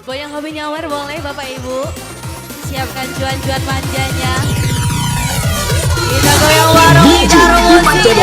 Goyang hobi nyawer boleh Bapak Ibu. Siapkan cuan-cuan panjanya. Kita goyang warung, kita rumusik.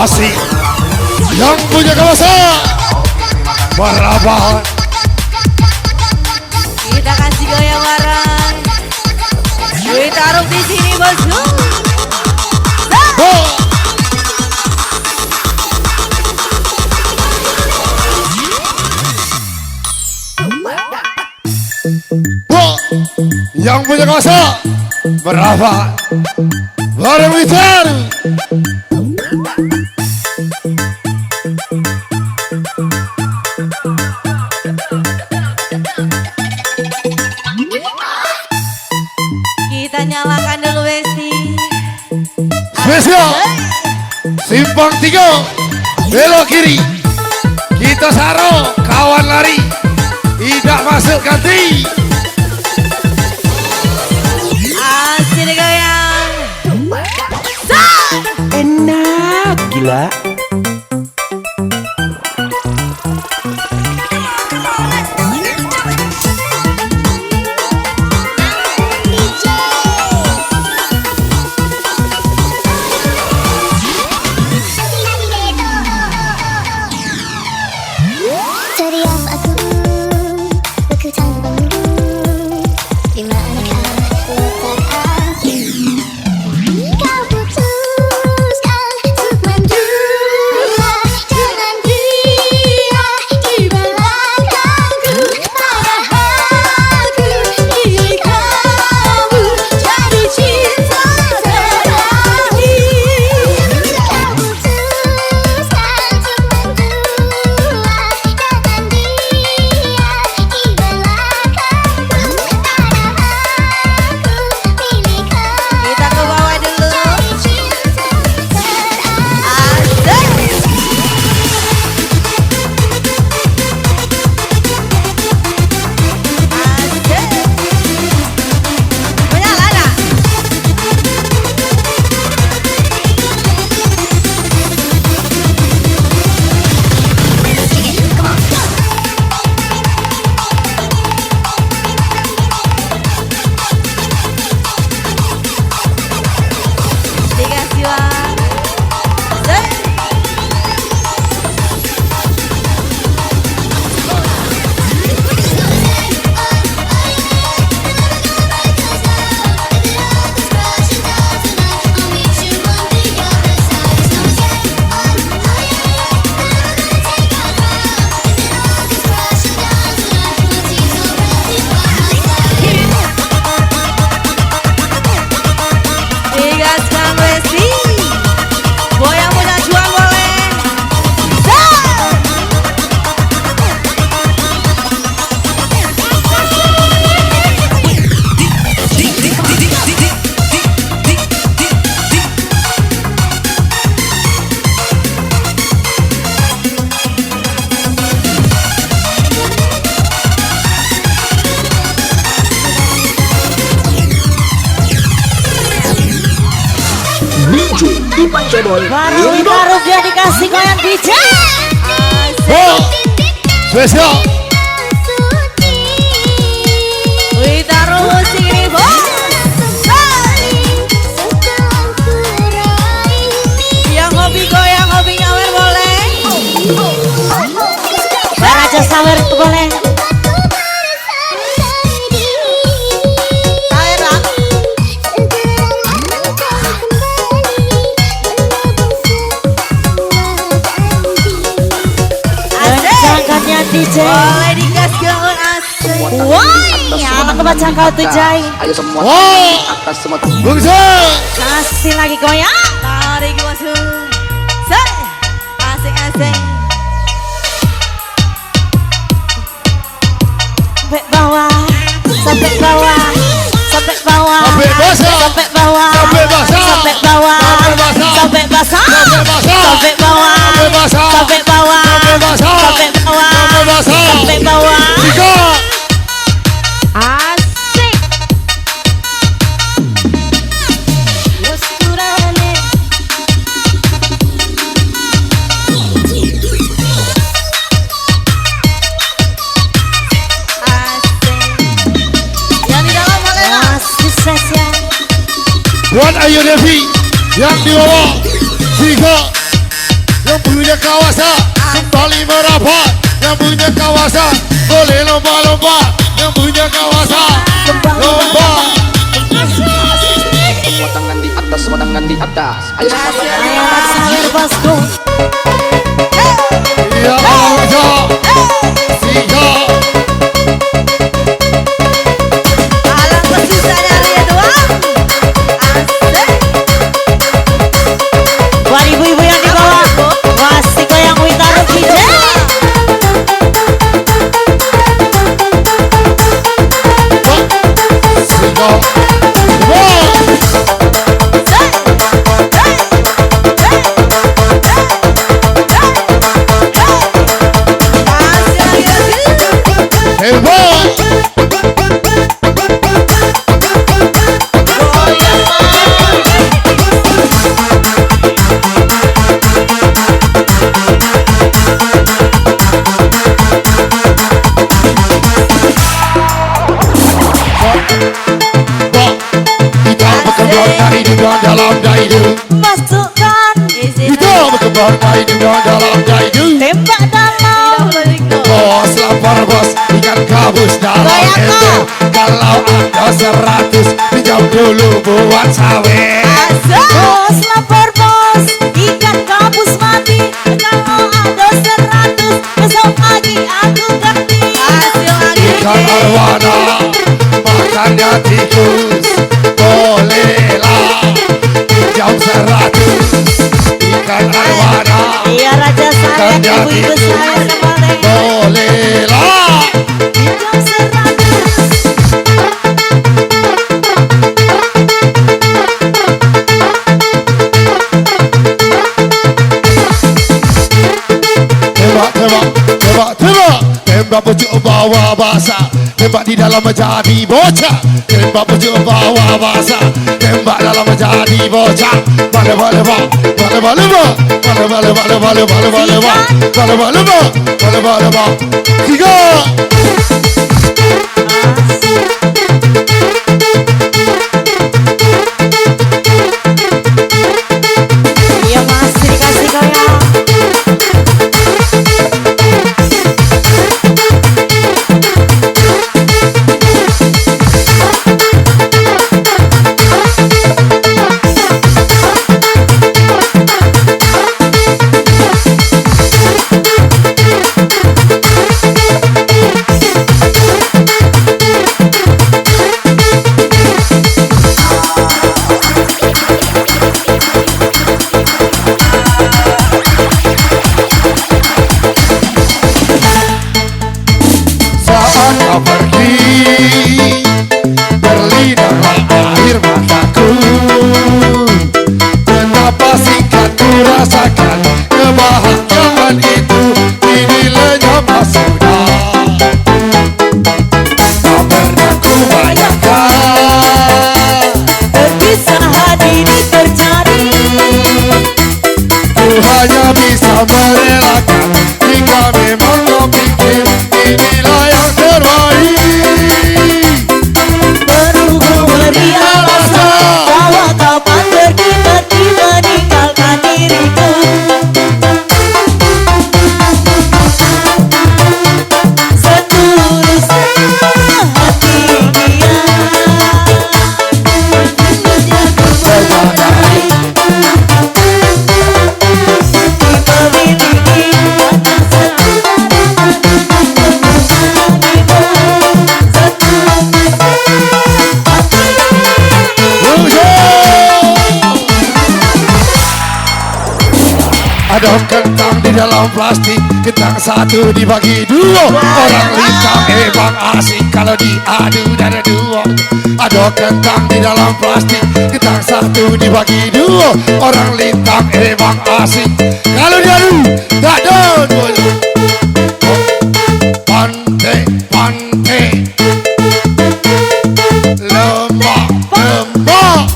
Masih yang punya kawasan berapa? Kita kasih goyang bareng. Kita taruh di sini bosku. Yang punya kawasan berapa? Barang bicar. Kita nyalakan dulu Besti. Spesial simpang 3 belok kiri. Kita saro kawan lari tidak masuk ganti. Asik goyang. Enak gila. Baru taruh dia dikasih goyang DJ. Spesial Kita rumusik ini bos. Yang hobi goyang, hobi nyawer boleh. Baraja sawer boleh. DJ boleh dikasih goyang asik. Woi, anak kebaca kau tuh Jai. Ayo semua Wow. atas semua. Bungsu. Kasih lagi goyang. Tarik masuk. Say, asing-asing. Sampai bawah, sampai bawah, sampai bawah, Sampai basah. sampai bawah, Sampai basah. sampai bawah, Sampai basah. sampai basah, Sampai basah. sampai bawah, Sampai basah. sampai bawah, Sampai basah. sampai bawah, Sampai basah. sampai bawah. Tiga. Asik. Muskurane. Asik. Yang di dalam mana? Masih saja. Buat Ayu Devi yang di bawah. Tiga. Yang punya kawasan kembali merapat. Yang punya kawasan boleh lomba-lomba. Yang punya kawasan lomba. Semua tangan di atas, semua tangan di atas. Ayo semua tangan di Ayo atas. sawer bosku. Iya aja. Tiga. Alang kesusahnya dia doang. Asik. Buat ibu-ibu yang di bawah, wasik goyang Witaro DJ. Tiga. Dua. Hebat. Kita berkembang dari dunia dalam daidu. Masukkan Kita berkembang dari dunia dalam daidu. tembak dalam. Bos lapar bos, ikan gabus dalam Goyang, ember. Kalau ada 100, pinjam dulu buat sawit. Bos lapar bos, ikan gabus mati. Kalau ada 100, besok pagi aku ganti. Ikan arwana, makannya tikus. Bolehlah, pinjam 100. Ikan arwana, Iya raja saya, Ikan ibu-ibu jati. saya boleh. bolehlah. Pinjam 100. Tembak, tembak, tembak, tembak. Tembak pucuk bawa basah. Tembak di dalam menjadi bocah. Tembak pucuk bawa basah. Tembak dalam menjadi bocah. Bale bale ba, bale bale ba, bale bale bale bale bale bale ba, bale bale ba, bale bale ba. Tiga. Iya masih dikasih goyang. Ada kentang di dalam plastik, kentang satu dibagi dua. Orang lintang emang asik kalau diadu dan dua. Ada kentang di dalam plastik, kentang satu dibagi dua. Orang lintang emang asik kalau diadu tak ada dulu. Pantai, pantai, lemak, lemak.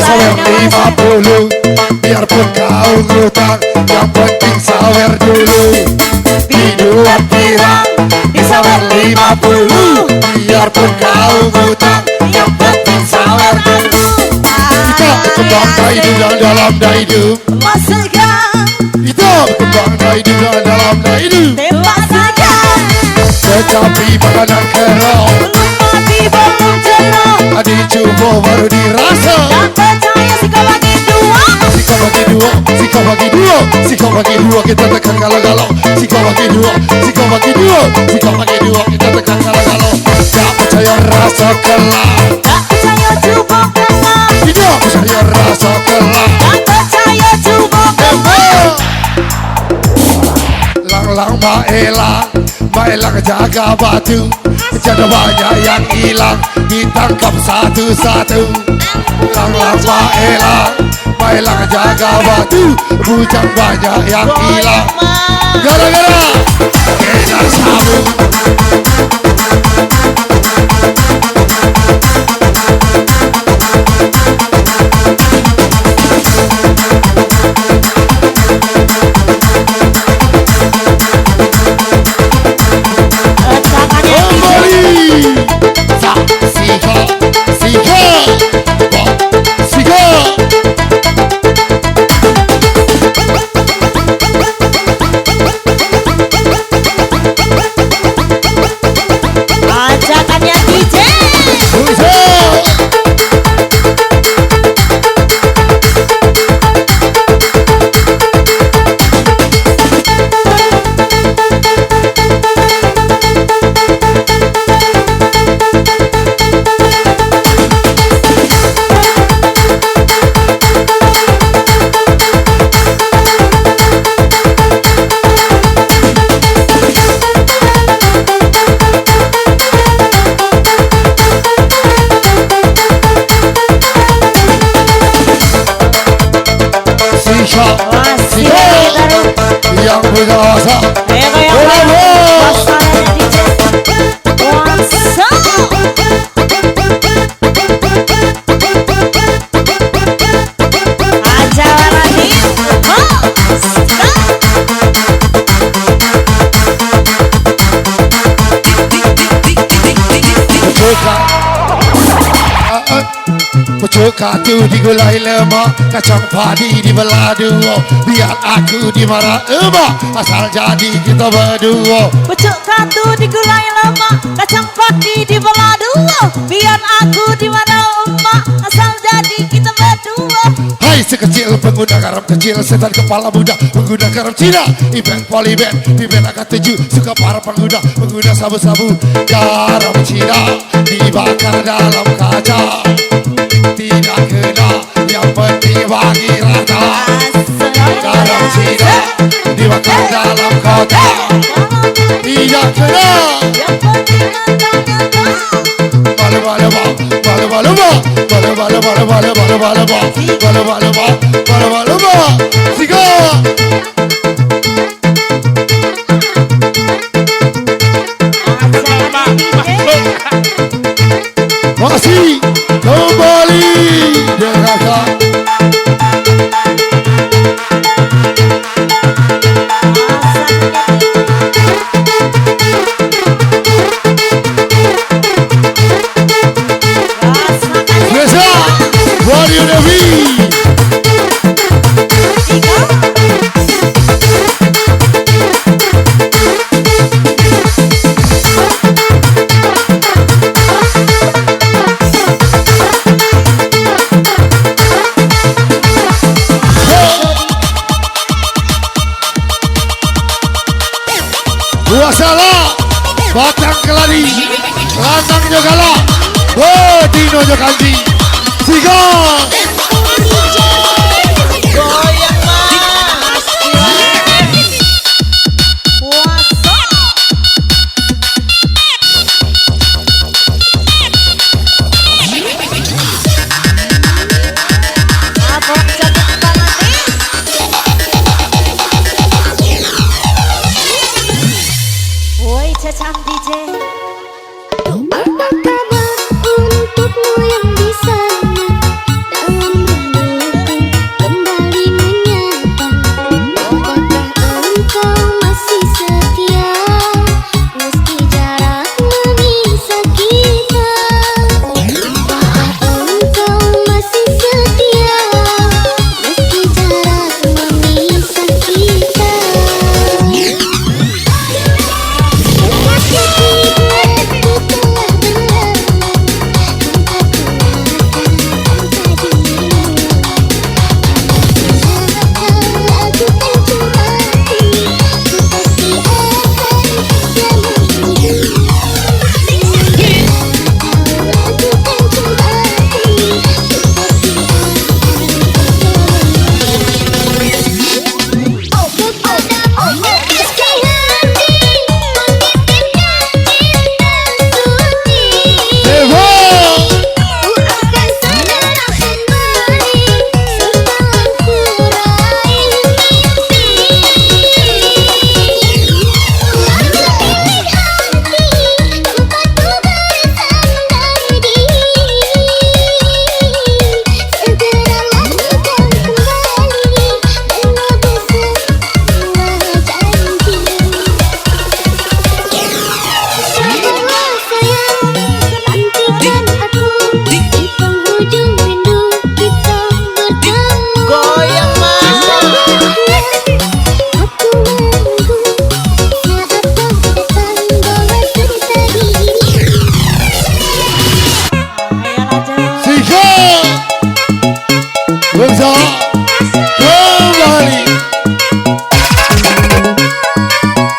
Sawer 50, biarpun kau ngutang, yang penting sawer dulu. Di dua pirang, di sawer 50, biarpun kau ngutang, yang penting sawer dulu. Kita berkembang daidu dalam daidu, kita berkembang daidu dalam daidu. Tetapi makanan kerau adik coba baru dirasa. Sikau bagi dua, kita tekan galau-galau. Sikau bagi dua, kita tekan galau-galau. Tak percaya rasa kelak, tidak percaya rasa kelak. Lang-lang Maelang jaga batu, jangan banyak yang hilang, ditangkap satu-satu. Lang-lang Maelang jaga batu, bujang banyak yang hilang, gara-gara kejar sabu. Yang berasa pucuk katu digulai lemak, kacang padi dibelah dua. Biar aku dimarah emak, asal jadi kita berdua. Pucuk katu digulai lemak, kacang padi dibelah dua. Biar aku dimarah emak, asal jadi kita berdua. Hai sekecil pengguna garam kecil, setan kepala muda pengguna garam Cina. Event polyband, event akan tuju, suka para pengguna sabu-sabu. Garam Cina dibakar dalam kaca, tidak kena, yang penting bagi rata. Garam Cina dibakar dalam kota, tidak kena. Masih kembali dengarkan. Biasa, Radio Devi. Wassalam. Batang Keladi, Lanang Jogala, oh Dino Jokanti, Siga. Goyang mas. Puasa. Abang cepet banget Woi Cacang DJ. Apa kabar untukmu yang di sana? Dalam rinduku kembali menyapa. Apakah engkau masih setia meski jarak memisah kita? Apakah engkau masih setia meski jarak memisah kita? Bangsa kembali.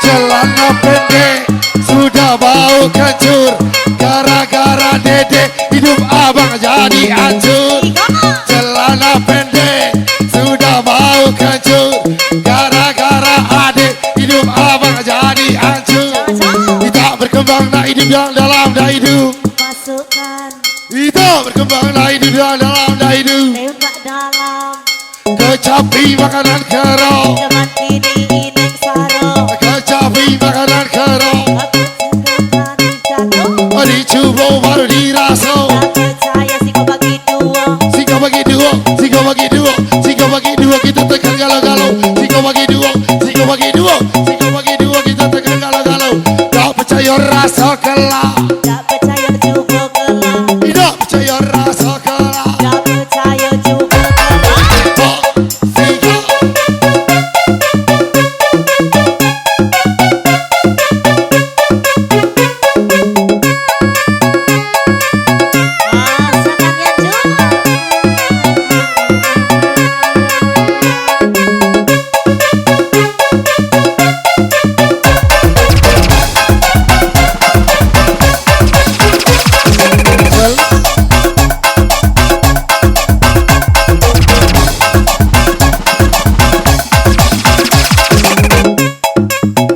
Celana pendek sudah bau kencur, gara-gara dedek hidup abang jadi hancur. Celana pendek sudah bau kencur, gara-gara adik hidup abang jadi hancur. Kita berkembang nak hidup yang dalam dah hidup. Masukkan Kita berkembang nak hidup yang dalam dah hidup. tembak dalam. Kecapi makanan kerong, Zaman ini inek sarong. kecapi makanan kerong. Aku suka jatuh. Dicoba baru dirasa. Tak percaya sih kau bagi dua. Sika bagi dua, sika bagi dua, sika bagi dua kita tekan galau-galau. Sika bagi dua, sika bagi dua, sika bagi dua kita tekan galau-galau. Tak percaya rasa kelak, Tak percaya cuba kelak. tidak percaya rasa kelak. Tak percaya cuba kelak. Tak, sika. Masakannya Well,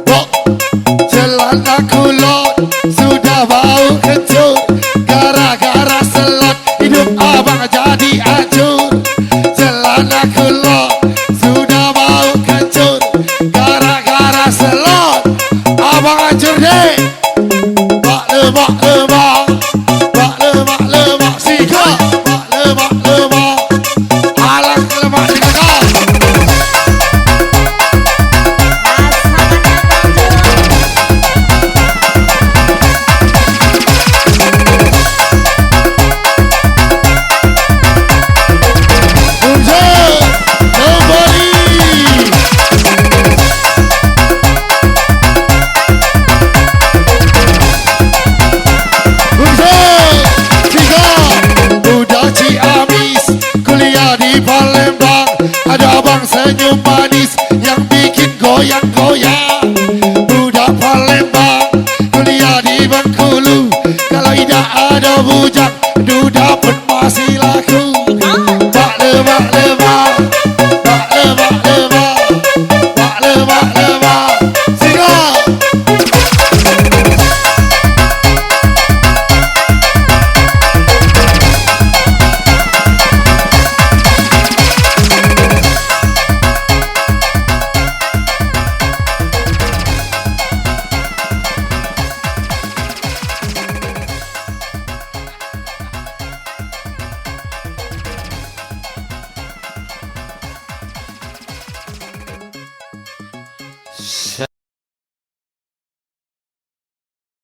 Bok, celana kulot sudah bau kencur, gara-gara selot hidup abang jadi hancur. Celana kulot sudah bau kencur, gara-gara selot abang hancur deh. Bak lemak lemak, bak lemak lemak sika, bak lemak lemak, alang lemak sika. Ada abang senyum manis yang bikin goyang-goyang. Budak Palembang kuliah Sa